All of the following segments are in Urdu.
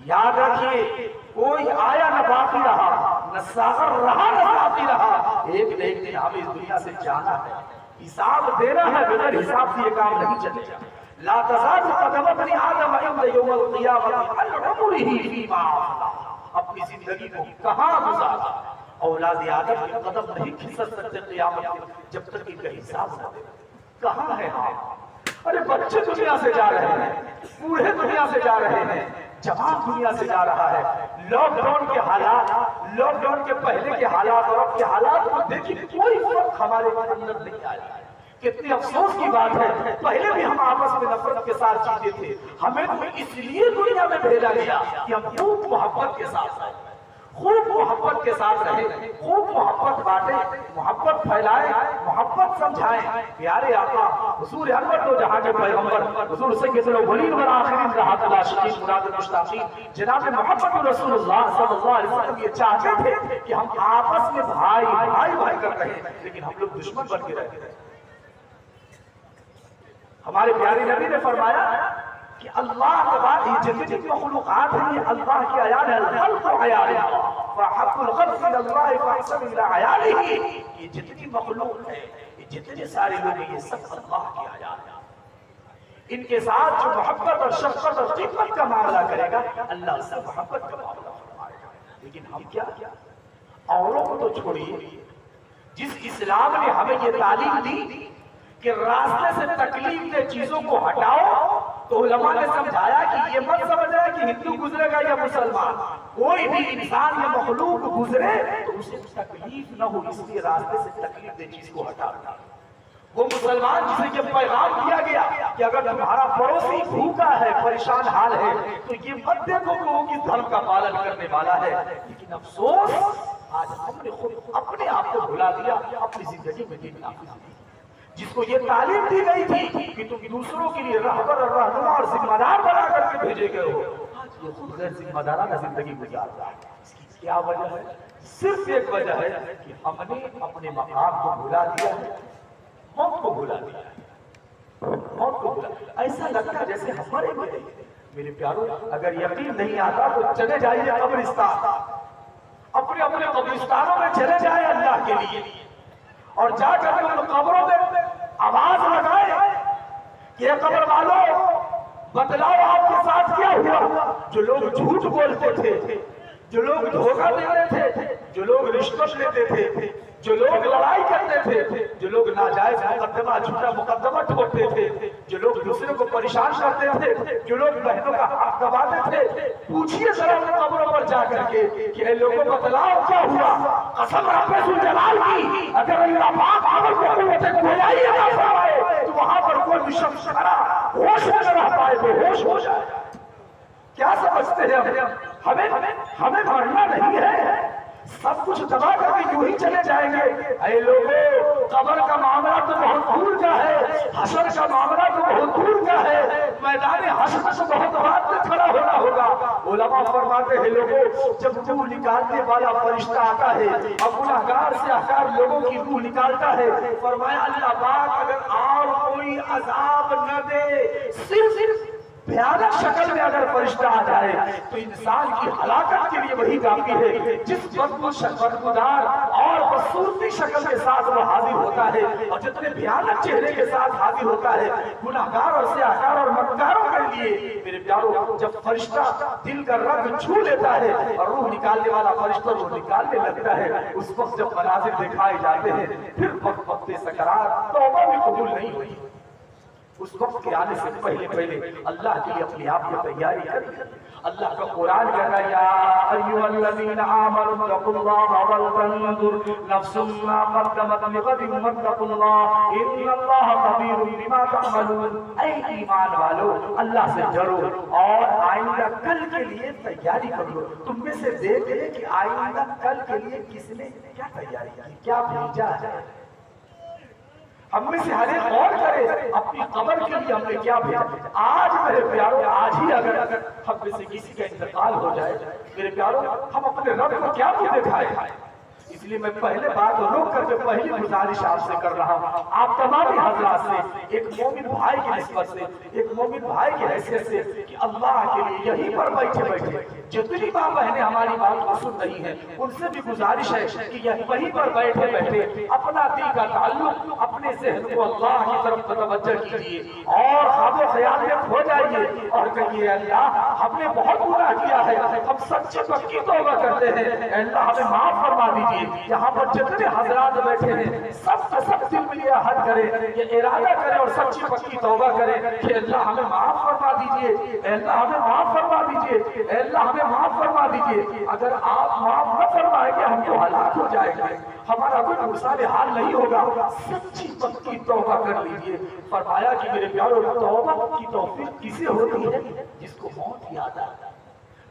یاد رکھیے کوئی آیا نہ باقی رہا، نہ ساغر رہا نہ باقی رہا، ایک نہ ایک دن ہمیں اس دنیا سے جانا ہے، حساب دینا ہے، بغیر حساب سے یہ کام نہیں چلے گا۔ لا تزال قدم ابن آدم عند یوم القیامۃ عن عمرہ فیما افنیٰ، اپنی زندگی کو کہاں گزارا، اولاد آدم کے قدم نہیں کھسک سکتے قیامت کے جب تک ان کا حساب نہ دے۔ کہاں ہے آپ؟ ارے بچے دنیا سے جا رہے ہیں، بوڑھے دنیا سے جا رہے ہیں، جوان دنیا سے جا رہا ہے۔ لاک ڈاؤن کے حالات، لاک ڈاؤن کے پہلے کے حالات اور اب کے حالات کو دیکھیں، کوئی فرق ہمارے اندر نہیں آیا۔ کتنی افسوس کی بات ہے، پہلے بھی ہم آپس میں نفرت کے ساتھ جیتے تھے، ہمیں تو اس لیے دنیا میں بھیجا گیا کہ ہم خوب محبت کے ساتھ رہیں، خوب محبت کے ساتھ رہیں، خوب محبت بانٹیں، محبت پھیلائیں، محبت سمجھائیں۔ پیارے آقا حضور انور دو جہاں کے پیغمبر حضور سید الاولین والآخرین رحمۃ اللہ شریف مراد المشتاقین جناب محمد رسول اللہ صلی اللہ علیہ وسلم یہ چاہتے تھے کہ ہم آپس میں بھائی بھائی بھائی کر رہے ہیں، لیکن ہم لوگ دشمن بن کے رہتے ہیں۔ ہمارے پیارے نبی نے فرمایا کہ اللہ تبارک یہ جتنی مخلوقات ہیں یہ اللہ کی عیال ہے، الخلق عیال فحق الخلق الى اللہ فاحسن الى عیالہ، یہ جتنی مخلوق ہے، یہ جتنے سارے لوگ ہیں، یہ سب اللہ کی عیال ہے۔ ان کے ساتھ جو محبت اور شفقت اور خدمت کا معاملہ کرے گا اللہ سے محبت کا معاملہ فرمائے گا۔ لیکن ہم کیا اوروں کو تو چھوڑیے، جس اسلام نے ہمیں یہ تعلیم دی کہ راستے سے تکلیف دہ چیزوں کو ہٹاؤ، تو علماء نے سمجھایا کہ یہ مت سمجھا کہ ہندو گزرے گا یا مسلمان، کوئی بھی انسان یا مخلوق گزرے تو اسے تکلیف نہ ہو، اس لیے راستے سے تکلیف دہ چیز کو ہٹانا۔ وہ مسلمان جسے یہ پیغام دیا گیا کہ اگر تمہارا پڑوسی بھوکا ہے، پریشان حال ہے، تو یہ مت دیکھو کہ وہ کس دھرم کا پالن کرنے والا ہے۔ لیکن افسوس آج ہم نے خود اپنے آپ کو بھلا دیا، اپنی زندگی میں دین نافذ کی۔ جس کو یہ تعلیم دی گئی تھی کہ تم دوسروں کے لیے رہبر اور رہنما اور ذمہ دار بنا کر کے بھیجے گئے ہو، آج یہ خود غیر ذمہ دارانہ زندگی گزار رہا ہے۔ اس کی کیا وجہ ہے؟ صرف ایک وجہ ہے کہ ہم نے اپنے مقام کو بھلا دیا ہے، موت کو بھلا دیا ہے، موت کو بھلا۔ ایسا لگتا ہے جیسے ہمارے بڑے میرے پیاروں، اگر یقین نہیں آتا تو چلے جائیے قبرستان، اپنے اپنے قبرستانوں میں چلے جائیں اللہ کے لیے، اور جا کر کے ان قبروں میں آواز لگائے کہ قبر والوں بتلاؤ آپ کے ساتھ کیا ہوا۔ جو لوگ جھوٹ بولتے تھے، جو لوگ دھوکہ دیتے تھے، جو لوگ رشوت لیتے تھے، جو لوگ لڑائی کرتے تھے، جو لوگ ناجائز مقدمہ جھوٹا مقدمہ ٹھوکتے تھے، جو لوگ دوسرے کو پریشان کرتے تھے، جو لوگ بہنوں کا حق دباتے تھے، پوچھئے ذرا ان قبروں پر جا کر کے کہ اے لوگوں بتلاؤ کیا ہوا۔ قسم رب ذوالجلال کی اگر اللہ پاک عمل کو قوت گویائی عطا فرمائے تو وہاں پر کوئی بھی شخص کھڑا ہوش میں نہ رہ پائے، بے ہوش ہو جائے۔ کیا سمجھتے ہیں ہمیں مرنا نہیں ہے، سب کچھ دبا کر کے یوں ہی چلے جائیں گے۔ اے لوگوں قبر کا معاملہ تو بہت دور کا ہے، حشر کا معاملہ تو بہت دور کا ہے، میدان حشر سے بہت بعد میں کھڑا ہونا ہوگا۔ علماء فرماتے ہیں لوگوں جب روح نکالنے والا فرشتہ آتا ہے اب گنہگار سے ہزار لوگوں کی روح نکالتا ہے، فرمایا اللہ پاک اگر اور کوئی عذاب نہ دے، صرف بھیانک شکل میں اگر فرشتہ آ جائے تو انسان کی ہلاکت کے لیے وہی کافی ہے۔ جس بدبودار اور بدصورتی شکل کے ساتھ وہ حاضر ہوتا ہے اور جتنے بھیانک چہرے کے ساتھ حاضر ہوتا ہے گناہگار اور سیاہکار اور مکاروں کے لیے، میرے پیاروں جب فرشتہ دل کا رنگ چھو لیتا ہے اور روح نکالنے والا فرشتہ روح نکالنے لگتا ہے، اس وقت جب مناظر دکھائے جاتے ہیں پھر وقت سکرات توبہ بھی قبول نہیں ہوئی۔ اس وقت کے آنے سے پہلے اللہ کے لیے اپنے آپ کو تیاری کریں۔ اللہ کا قرآن کہتا ہے یا ایھا الذین آمنوا اتقوا اللہ ولتنظر نفس ما قدمت لغد واتقوا اللہ ان اللہ خبیر بما تعملون۔ اے ایمان والو اللہ سے ڈرو اور آئندہ کل کے لیے تیاری کرو۔ تم میں سے دیکھیں کہ آئندہ کل کے لیے کس نے کیا تیاری کی، کیا بھیجا ہے۔ ہم میں سے ہر ایک غور کرے اپنی قبر کے لیے ہم نے کیا بھیجا۔ آج میرے پیاروں آج ہی اگر ہم میں سے کسی کا انتقال ہو جائے، میرے پیاروں ہم اپنے رب کو کیا بھی دکھائے۔ اس لیے میں پہلے بات روک کر کے پہلی گزارش آپ سے کر رہا ہوں، آپ تمام حضرات سے، ایک مومن بھائی کی نسبت سے، ایک مومن بھائی کی حیثیت سے، کہ اللہ کے لیے یہیں پر بیٹھے بیٹھے جتنی ماں بہنیں ہماری بات کو سن رہی ہیں ان سے بھی گزارش ہے کہ وہیں پر بیٹھے بیٹھے اپنا دل کا تعلق، اپنے ذہن کو اللہ کی طرف متوجہ کیجیے اور خواب و خیال میں کھو جائیے اور کہیے اللہ ہم نے بہت گناہ کیا ہے، ہم سچے پکی توبہ کرتے ہیں، اللہ ہمیں معاف فرما دیجیے۔ یہاں پر جتنے حضرات بیٹھے ہیں سب کا سب دل میں یہ عہد کرے، یہ ارادہ کرے اور سچی پکی توبہ کرے کہ اللہ ہمیں معاف فرما دیجیے، اللہ ہمیں معاف فرما دیجیے، اللہ ہمیں معاف فرما دیجیے۔ اگر آپ معاف نہ فرمائیں گے ہم تو ہلاک ہو جائیں گے، ہمارا کوئی مثال حال نہیں ہوگا، سچی پکی توبہ کر لیجیے۔ فرمایا کہ میرے پیارو توبہ کی توفیق کسے ہوتی ہے؟ جس کو موت یاد آتا ہے،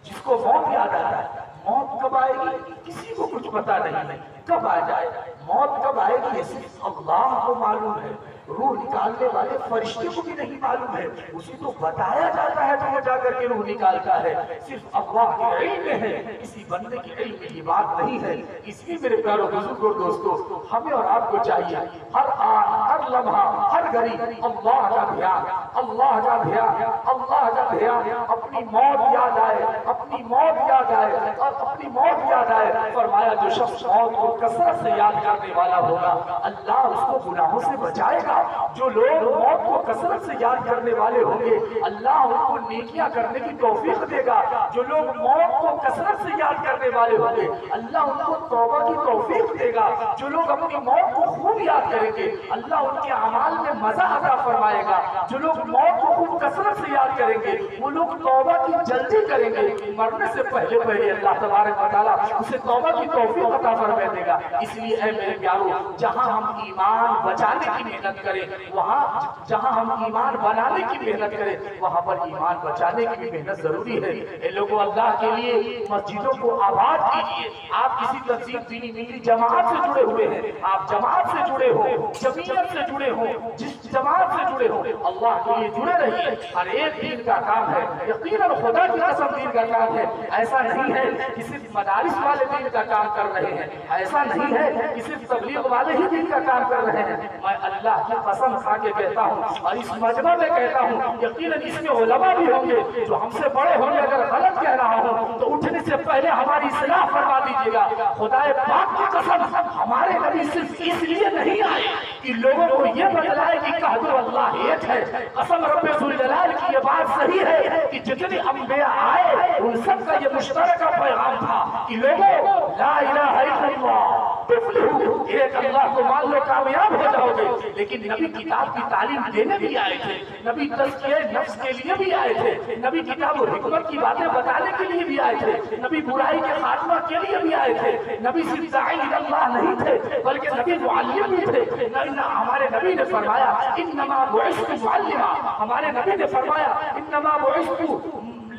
جس کو موت یاد آتا ہے۔ موت کب آئے گی کسی کو کچھ پتا نہیں ہے، کب آ جائے موت کب آئے گی یہ صرف اللہ کو معلوم ہے، روح نکالنے والے فرشتے کو بھی نہیں معلوم ہے، اسے تو بتایا جاتا ہے تو وہ جا کر کے روح نکالتا ہے، صرف اللہ کے علم میں ہے، کسی بندے کے علم میں یہ بات نہیں ہے۔ اس لیے میرے پیارو بزرگوں دوستو ہمیں اور آپ کو چاہیے ہر آن ہر لمحہ ہر گھڑی اللہ کا دھیان، اللہ کا دھیان، اللہ کا دھیان، اپنی موت یاد آئے، اپنی موت یاد آئے اور اپنی موت یاد آئے۔ فرمایا جو شخص موت کو کثرت سے یاد کرنے والا ہوگا اللہ اس کو گناہوں سے بچائے گا۔ جو لوگ موت کو کثرت سے یاد کرنے والے ہوں گے اللہ ان کو نیکیاں کرنے کی توفیق دے گا۔ جو لوگ موت کو کثرت سے یاد کرنے والے ہوں گے اللہ ان کو توبہ کی توفیق دے گا۔ جو لوگ اپنی موت کو خوب یاد کریں گے اللہ ان کے اعمال میں مزہ عطا فرمائے گا۔ جو لوگ موت کو خوب کثرت سے یاد کریں گے وہ لوگ توبہ کی جلدی کریں گے، مرنے سے پہلے پہلے اللہ تبارک و تعالیٰ اسے توبہ کی توفیق عطا فرما دے گا۔ اس لیے اے میرے پیارو جہاں ہم ایمان بچانے کی محنت کریں وہاں، جہاں ہم ایمان بنانے کی محنت کریں وہاں پر ایمان بچانے کی بھی محنت ضروری ہے۔ اے لوگوں اللہ کے لیے مسجدوں کو آباد کیجیے۔ آپ کسی تنظیم دینی ملی جماعت سے جڑے ہوئے ہیں، آپ جماعت سے جڑے ہو، جمعیت سے جڑے ہو، جس جماعت سے جڑے ہو اللہ کے لیے جڑے رہیے۔ ہر ایک دین کا کام ہے، یقیناً خدا کی قسم دین کا کام ہے۔ ایسا نہیں ہے کہ صرف مدارس والے دین کا کام کر رہے ہیں، ایسا نہیں ہے کہ صرف تبلیغ والے ہی دین کا کام کر رہے ہیں۔ میں اللہ کی قسم کھا کے کہتا ہوں اور اس مجمع میں کہتا ہوں یقیناً اس میں علماء بھی ہوں گے جو ہم سے بڑے ہوں گے، اگر غلط کہہ رہا ہوں تو اٹھنے سے پہلے ہماری اصلاح فرما دیجیے گا۔ خدا پاک کی قسم ہمارے نبی صرف اس لیے نہیں آئے کہ لوگوں کو یہ بتلائے کہ کہہ اللہ ایک ہے۔ قسم رب ذوالجلال کی یہ بات صحیح ہے کہ جتنے انبیاء آئے ان سب کا یہ مشترکہ پیغام تھا کہ لوگوں لا الہ الا اللہ تفلحوا، ایک اللہ کو مان لو کامیاب ہو جاؤ گے۔ لیکن نبی کتاب کی تعلیم دینے بھی آئے تھے، نبی تزکیہ نفس کے لیے بھی آئے تھے، نبی کتاب و حکمت کی باتیں بتانے کے لیے بھی آئے تھے، نبی برائی کے خاتمہ کے لیے بھی آئے تھے۔ نبی صرف داعی اللہ نہیں تھے بلکہ نبی معلم بھی تھے۔ ہمارے نبی نے فرمایا انما بعثت معلما، ہمارے نبی نے فرمایا انما بعثت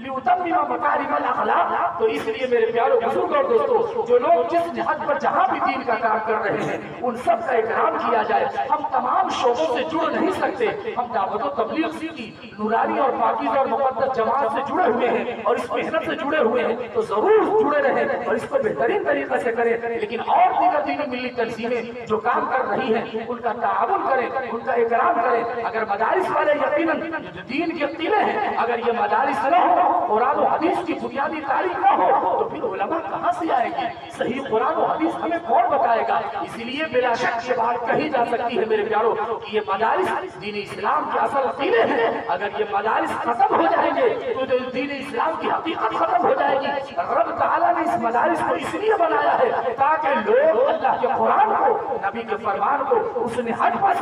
لِأُتَمِّمَ مَكَارِمَ الْأَخْلَاقِ۔ تو اس لیے میرے پیارو بزرگ اور دوستو جو لوگ جس نہج پر جہاں بھی دین کا کام کر رہے ہیں ان سب کا اکرام کیا جائے۔ ہم تمام شعبوں سے جڑ نہیں سکتے، ہم دعوت و تبلیغ کی نورانی اور پاکیزہ اور مقدس جماعت سے جڑے ہوئے ہیں اور اس محنت سے جڑے ہوئے ہیں تو ضرور جڑے رہیں اور اس کو بہترین طریقے سے کریں۔ لیکن اور دیگر دینی ملی تنظیمیں جو کام کر رہی ہیں ان کا تعاون کریں، ان کا اکرام کریں۔ اگر مدارس والے یقیناً دین کے قلعے ہیں، اگر یہ مدارس نہ ہو، قرآن و حدیث کی بنیادی تعلیم نہ ہو تو پھر علماء کہاں سے آئے گی؟ صحیح قرآن و حدیث ہمیں کون بتائے گا؟ اسی لیے بلا شک یہ بات کہی جا سکتی ہے میرے پیارو کہ یہ مدارس دین اسلام کے اصل قلعے ہیں۔ اگر یہ مدارس ختم ہو جائیں گے تو دین اسلام کی حقیقت ختم ہو جائے گی۔ رب تعالیٰ نے اس مدارس کو اس لیے بنایا ہے تاکہ لوگ اللہ کے قرآن کو، نبی کے فرمان کو اس نہج پر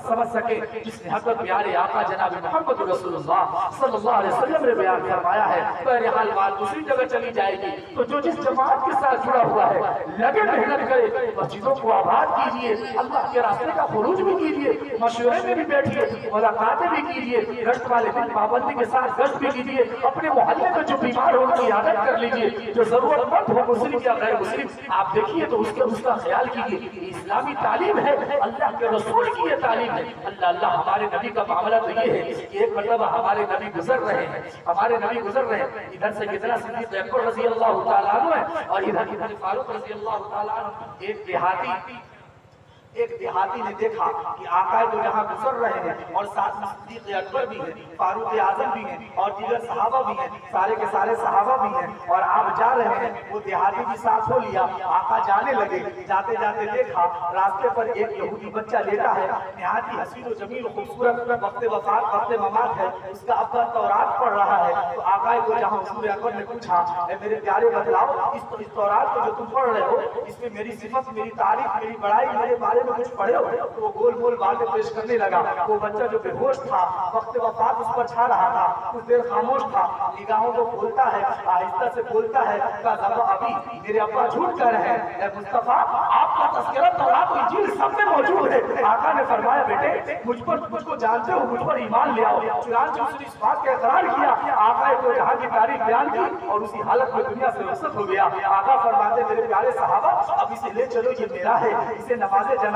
سمجھ سکے جس نہج پر پیارے آقا جناب محمد رسول اللہ صلی اللہ علیہ وسلم نے بیان فرمایا ہے۔ بہرحال بات دوسری جگہ چلی جائے گی تو جو جس جماعت کے ساتھ جڑا ہوا ہے لگے محنت کرے، مسجدوں کو آباد کیجیے، اللہ کے راستے کا خروج بھی کیجیے، مشورے میں بھی بیٹھیے، ملاقاتیں بھی کیجیے، گشت والے دن پابندی کے ساتھ گشت بھی کیجیے، اپنے محلے میں جو بیمار ہو ان کی عادت کر لیجیے، جو ضرورت مند ہو مسلم یا غیر مسلم آپ دیکھیے تو اس کا خیال کیجیے۔ یہ اسلامی تعلیم ہے، اللہ کے رسول کی یہ تعلیم ہے۔ اللہ ہمارے نبی کا معاملہ تو یہ ہے کہ ایک مرتبہ ہمارے نبی گزر رہے ہیں، ہمارے نبی گزر رہے ہیں، ادھر سے کتنا صدیق اکبر رضی اللہ تعالیٰ عنہ ہے اور ادھر فاروق رضی اللہ تعالیٰ عنہ۔ ایک دیہاتی نے دیکھا کہ آقا تو جہاں گزر رہے ہیں اور ساتھ میں صدیق اکبر بھی ہیں، فاروق اعظم بھی ہیں اور دیگر صحابہ بھی ہیں، سارے کے سارے صحابہ بھی ہیں اور آپ جا رہے ہیں۔ وہ دیہاتی بھی ساتھ ہو لیا، آقا جانے لگے۔ جاتے جاتے دیکھا راستے پر ایک یہودی بچہ لیٹا ہے، نہایت ہی حسین و جمیل خوبصورت، وقت وفات وقت ممات ہے، اس کا ابا تورات پڑھ رہا ہے۔ تو آقا کو جہاں حضور اکبر نے پوچھا، اے میرے پیارے بتلاؤ اس تورات کو جو تم پڑھ رہے ہو اس میں میری صفت، میری تعریف، میری بڑائی، میرے بارے میں کچھ پڑھے ہو؟ تو وہ گول گول باتیں پیش کرنے لگا۔ وہ بچہ جو بے ہوش تھا، وقت وفات اس پر چھا رہا تھا، کچھ دیر خاموش تھا، نگاہوں کو کھولتا ہے، آہستہ سے بولتا ہے کہ ابھی میرے ابا جھوٹ کہہ رہے ہیں، اے مصطفیٰ آپ کا تذکرہ تورات و انجیل سب میں موجود ہے۔ آقا نے فرمایا بیٹے مجھ کو جانتے ہو، مجھ پر ایمان لے آؤ۔ چنانچہ اس نے اس بات کا اقرار کیا، آقا کو جہاں کی تاریخ بیان کی اور اسی حالت میں دنیا سے رخصت ہو گیا۔ آقا فرماتے میرے پیارے صحابہ اب اسے لے چلو، یہ میرا ہے، اسے نماز جنازہ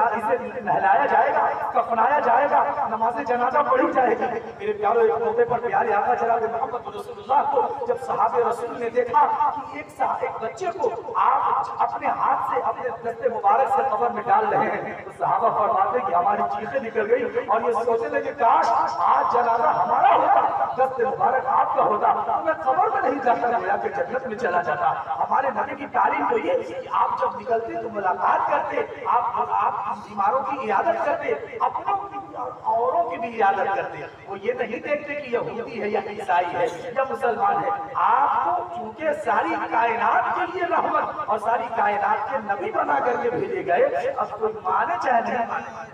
نہلایا جائے گا، کفنایا جائے گا، نماز جنازہ پڑھی جائے گی۔ میرے پیارے ایک موقع پر پیارے آقا جناب محمد رسول اللہ کو جب صحابہ رسول نے دیکھا کہ ایک بچے کو آپ اپنے ہاتھ سے اپنے دست مبارک سے قبر میں ڈال رہے ہیں، تو صحابہ فرماتے کہ ہماری چیخیں نکل گئی اور یہ سوچنے لگے کاش آج جنازہ ہمارا ہوتا، دست مبارک آپ کا ہوتا، تو میں قبر میں نہیں جاتا، گویا کہ جنت میں چلا جاتا۔ ہمارے نبی کی تعلیم تو یہ کہ آپ جب نکلتے تو ملاقات کرتے، آپ بیماروں کی عیادت کرتے، اپنوں کی اوروں کی بھی عیادت کرتے۔ وہ یہ نہیں دیکھتے کہ یہودی ہے یا عیسائی ہے یا مسلمان ہے، آپ کو چونکہ ساری کائنات کے لیے رحمت اور ساری کائنات کے نبی بنا کر کے بھیجے گئے، اب کوئی مانے چاہے نہیں مانے،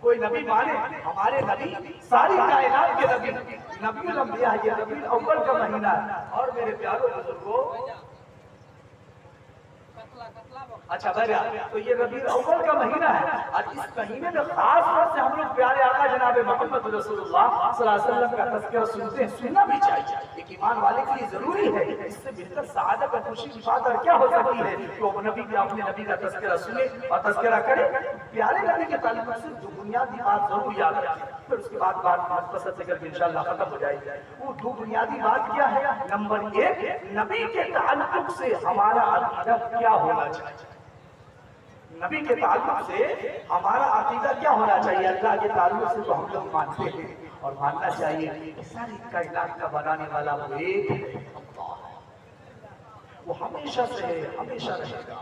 کوئی نبی مانے، ہمارے نبی ساری کائنات کے نبی الانبیاء، یہ ربیع الاول کا مہینہ ہے۔ اور میرے پیاروں بزرگوں اچھا بہرحال تو یہ ربیع الاول کا مہینہ ہے اور اس مہینے میں خاص طور سے ہم لوگ پیارے آقا جناب محمد رسول اللہ صلی اللہ علیہ وسلم کا تذکرہ سنتے ہیں، سننا بھی چاہیے، ایک ایمان والے کے لیے ضروری ہے۔ اس سے بہتر سعادت اور خوشی کی بات اور کیا ہو سکتی ہے کہ وہ اپنے نبی کا تذکرہ سنے اور تذکرہ کرے۔ پیارے نبی کے تعلق سے جو بنیادی بات ضرور یاد رکھیں، پھر اس کے بعد بات مختصر سے کر کے انشاءاللہ ختم ہو جائے گی۔ وہ دو بنیادی بات کیا ہے؟ نمبر ایک، نبی کے تعلق سے ہمارا عقیدہ کیا ہونا چاہیے، نبی کے تعلق سے ہمارا عقیدہ کیا ہونا چاہیے۔ اللہ کے تعلق سے تو ہم لوگ مانتے ہیں اور ماننا چاہیے کہ ساری کائنات کا بنانے والا وہ ایک ہے، اللہ ہے، وہ ہمیشہ سے ہے، ہمیشہ رہے گا،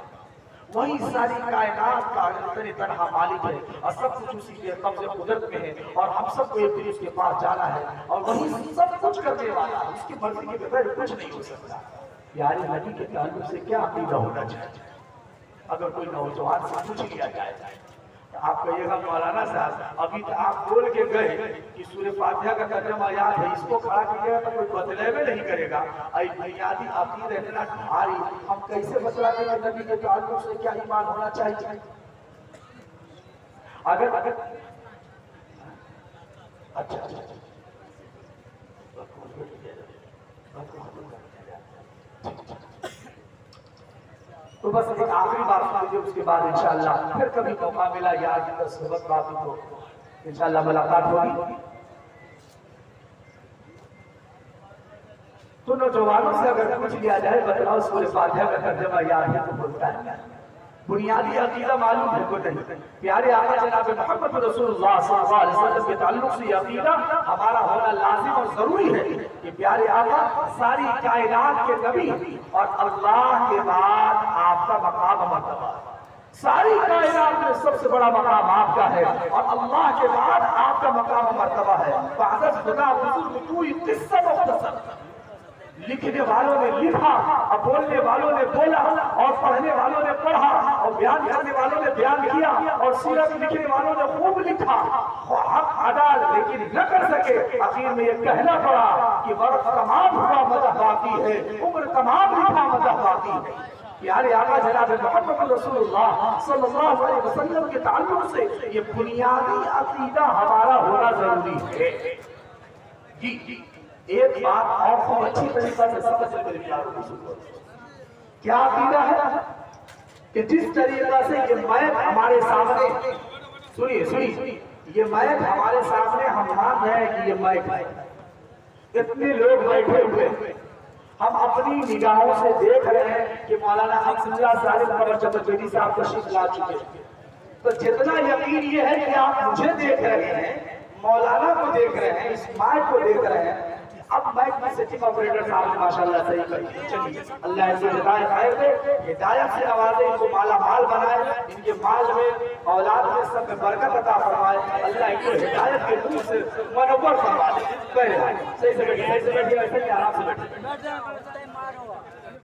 وہی ساری کائنات کا طرح مالک ہے اور سب کچھ اسی کے قبضے قدرت میں ہے اور ہم سب کو ایک دن اس کے پاس جانا ہے اور وہی سب کچھ کرنے والا ہے، اس کی مرضی کے بغیر کچھ نہیں ہو سکتا۔ پیارے نبی کے تعلق سے کیا عقیدہ ہونا چاہیے؟ اگر کوئی نوجوان سے پوچھ لیا جائے آپ کہیے گا مولانا صاحب ابھی تو آپ بول کے گئے کہ سورہ فاتحہ کا ترجمہ یاد ہے، اس کو کھڑا کیجیے گا تو کوئی بدلے میں نہیں کرے گا، اے بنیادی عقیدہ اتنا بھاری ہم کیسے بتلا دیں کہ نبی کے تعلق سے کیا ایمان ہونا چاہیے؟ اگر اچھا تو بس ایک آخری بات سنیے، اس کے بعد انشاءاللہ پھر کبھی موقع ملا یاد کی صحبت بات تو انشاءاللہ ملاقات ہوگی۔ تو نوجوانوں سے اگر پوچھ لیا جائے بتلاؤ سورہ فاتحہ کا ترجمہ یاد ہے تو بولتا ہے بنیادی عقیدہ معلوم ہے کو نہیں۔ پیارے آقا جناب محمد رسول اللہ صلی اللہ علیہ وسلم کے تعلق سے یہ عقیدہ ہمارا ہونا لازم اور ضروری ہے کہ پیارے آقا ساری کائنات کے نبی اور اللہ کے بعد آپ کا مقام مرتبہ ہے، ساری کائنات میں سب سے بڑا مقام آپ کا ہے اور اللہ کے بعد آپ کا مقام مرتبہ ہے۔ فحضرت خدا بزرگ کوئی قصہ مختصر لکھنے والوں نے لکھا اور بولنے والوں نے بولا اور پڑھنے والوں نے پڑھا اور بیان کرنے والوں نے بیان کیا اور سیرت لکھنے والوں نے خوب لکھا، حق ادا لیکن نہ کر سکے۔ آخر میں یہ کہنا پڑا کہ وقت تمام ہوا مدح باقی ہے، عمر تمام لکھا مدح باقی ہے۔ پیارے آقا جناب محمد رسول اللہ صلی اللہ علیہ وسلم کے تعلق سے یہ بنیادی عقیدہ ہمارا ہونا ضروری ہے۔ جی ایک بات اور خوب اچھی طریقہ سے سمجھ میرے پیاروں کو سنو، کیا عقیدہ ہے کہ جس طریقہ سے یہ میت ہمارے سامنے سنیے یہ میت ہمارے سامنے ہم مان رہے ہیں کہ یہ میت ہے، اتنے لوگ بیٹھے ہوئے، ہم اپنی نگاہوں سے دیکھ رہے ہیں کہ مولانا حمزہ ظالم قمر چتربیدی صاحب تشریف لا چکے ہیں۔ تو جتنا یقین یہ ہے کہ آپ مجھے دیکھ رہے ہیں، مولانا کو دیکھ رہے ہیں، اس مائک کو دیکھ رہے ہیں، اب مائک کی سیٹنگ آپریٹر صاحب نے ماشاءاللہ صحیح کری۔ چلیے اللہ ان کو ہدایت خیر دے، ہدایت سے نوازے، ان کو مالا مال بنائے، ان کے مال میں، اولاد میں، سب میں برکت عطا فرمائے، اللہ ان کو ہدایت کے نور سے منور فرما دے۔ صحیح سے بیٹھیے، صحیح سے بیٹھیے، ایسے ہی آرام سے بیٹھیے۔